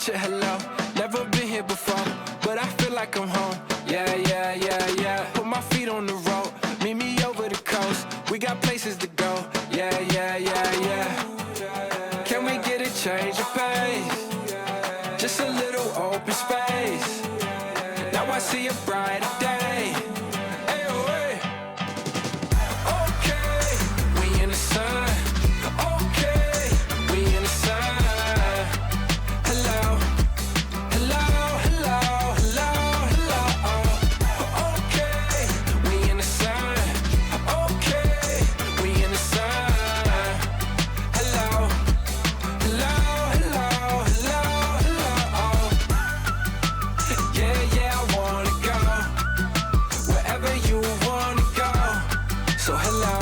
greet you hello. Never been here before, but I feel like I'm home. Yeah, yeah, yeah, yeah. Put my feet on the road, meet me over the coast. We got places to go. Yeah, yeah, yeah, yeah. Can we get a change of pace? Just a little open space. Now I see a brighter day. Hey, oh, hey. Okay, we in the sun. Okay, we in the sun. Hello, hello, hello, hello, hello. Okay, we in the sun. Okay, we in the sun. Hello, hello, hello, hello, hello. Yeah, yeah, I wanna go wherever you wanna go. So hello,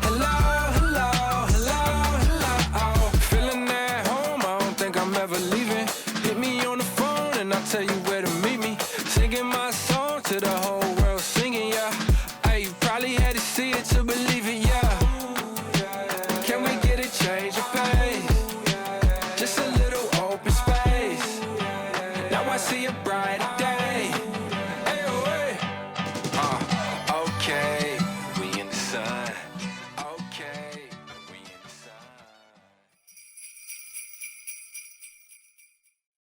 hello, hello, hello, hello. Feeling at home, I don't think I'm ever leaving. Hit me on the phone and I'll tell you where to meet me. Singing my song to the whole world, singing, yeah. Hey, you probably had to see it to believe it, yeah. Can we get a change of pace? Just a little open space. Now I see a brighter